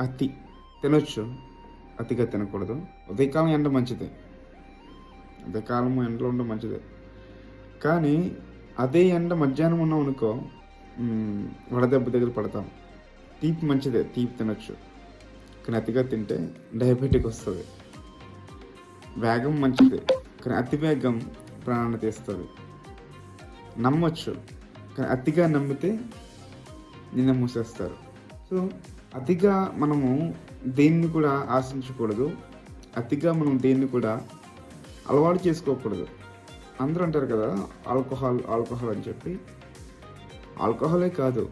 అతి తినొచ్చు, అతిగా తినకూడదు. ఉదయకాలం ఎండ మంచిదే, ఉదయకాలం ఎండలో ఉండడం మంచిదే. కానీ అదే ఎండ మధ్యాహ్నం ఉన్నాం అనుకో, వడదెబ్బ తగిలి పడతాం. తీపి మంచిదే, తీపి తినొచ్చు. కానీ అతిగా తింటే డయాబెటిక్ వస్తుంది. వేగం మంచిదే, కానీ అతి వేగం ప్రాణాన్ని తీస్తుంది. నమ్మొచ్చు, కానీ అతిగా నమ్మితే నిన్న మూసేస్తారు. సో అతిగా మనము దేన్ని కూడా ఆశించకూడదు, అతిగా మనం దేన్ని కూడా అలవాటు చేసుకోకూడదు. అందరూ అంటారు కదా ఆల్కహాల్ ఆల్కహాల్ అని చెప్పి. ఆల్కహాలే కాదు,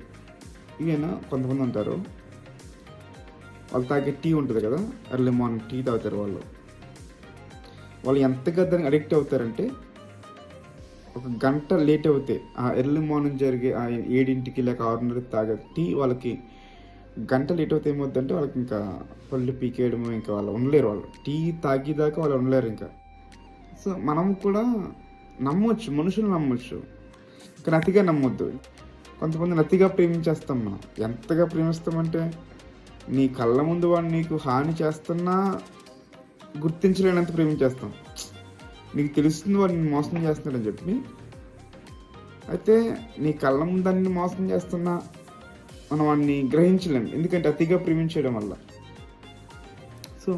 ఈయన కొంతమంది అంటారు వాళ్ళు తాగే టీ ఉంటుంది కదా, ఎర్లీ మార్నింగ్ టీ తాగుతారు వాళ్ళు ఎంతగా దానికి అడిక్ట్ అవుతారంటే, ఒక గంట లేట్ అవుతే ఆ ఎర్లీ మార్నింగ్ జరిగే ఆ 7ంటికి లేక 6:30కి తాగే టీ వాళ్ళకి గంట లేట్ అవుతే ఏమవుతుందంటే వాళ్ళకి ఇంకా పళ్ళు పీకేయడము, ఇంకా వాళ్ళు ఉండలేరు. వాళ్ళు టీ తాగేదాకా వాళ్ళు ఉండలేరు ఇంకా. సో మనం కూడా నమ్మొచ్చు, మనుషులు నమ్మొచ్చు, కానీ అతిగా నమ్మొద్దు. కొంతమందిని అతిగా ప్రేమించేస్తాం మనం. ఎంతగా ప్రేమిస్తామంటే నీ కళ్ళ ముందు వాడు నీకు హాని చేస్తున్నా గుర్తించలేనంత ప్రేమించేస్తాం. నీకు తెలుస్తుంది వాడు నేను మోసం చేస్తున్నాడని చెప్పి, అయితే నీ కళ్ళ ముందు దాన్ని మోసం చేస్తున్నా మనం వాడిని గ్రహించలేము, ఎందుకంటే అతిగా ప్రేమించడం వల్ల. సో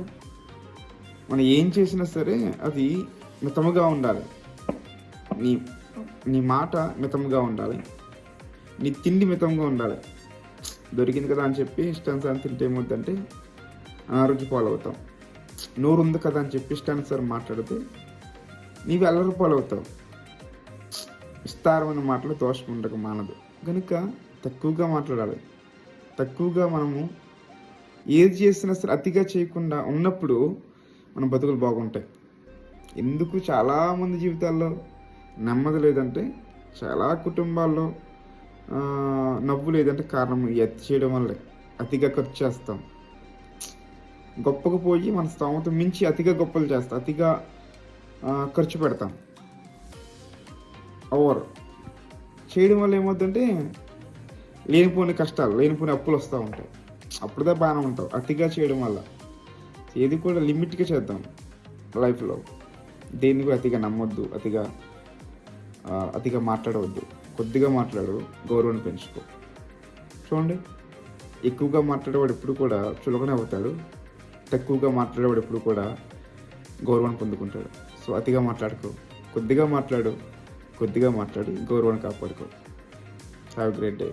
మనం ఏం చేసినా సరే అది మితముగా ఉండాలి. నీ మాట మితంగా ఉండాలి, నీ తిండి మితంగా ఉండాలి. దొరికింది కదా అని చెప్పి ఇష్టానుసారం తింటే ఏమవుతుందంటే అనారోగ్య పాలవుతాం. నోరు ఉంది కదా అని చెప్పి ఇష్టానుసారం మాట్లాడితే నీవు అల్లరి పాలవుతావు. విస్తారమైన మాటలు దోషం ఉండక మానదు. కనుక తక్కువగా మాట్లాడాలి. తక్కువగా మనము ఏది చేసినా సరే అతిగా చేయకుండా ఉన్నప్పుడు మన బతుకులు బాగుంటాయి. ఎందుకు చాలామంది జీవితాల్లో నెమ్మది లేదంటే, చాలా కుటుంబాల్లో నవ్వు లేదంటే కారణం అతి చేయడం వల్లే. అతిగా ఖర్చు చేస్తాం, గొప్పకు పోయి మన స్తోమత మించి అతిగా గొప్పలు చేస్తాం, అతిగా ఖర్చు పెడతాం. ఓవర్ చేయడం వల్ల ఏమవుతుందంటే లేనిపోని కష్టాలు, లేనిపోని అప్పులు వస్తూ ఉంటాయి. అప్పుడుదా బాగానే ఉంటావు. అతిగా చేయడం వల్ల ఏది కూడా లిమిట్గా చేద్దాం లైఫ్లో. దేన్ని కూడా అతిగా నమ్మొద్దు, అతిగా మాట్లాడవద్దు. కొద్దిగా మాట్లాడు, గౌరవాన్ని పెంచుకో. చూడండి, ఎక్కువగా మాట్లాడేవాడు ఎప్పుడు కూడా చులకనే అవుతాడు, తక్కువగా మాట్లాడేవాడు ఎప్పుడు కూడా గౌరవాన్ని పొందుకుంటాడు. సో అతిగా మాట్లాడుకో, కొద్దిగా మాట్లాడు, గౌరవాన్ని కాపాడుకో. Have a great day.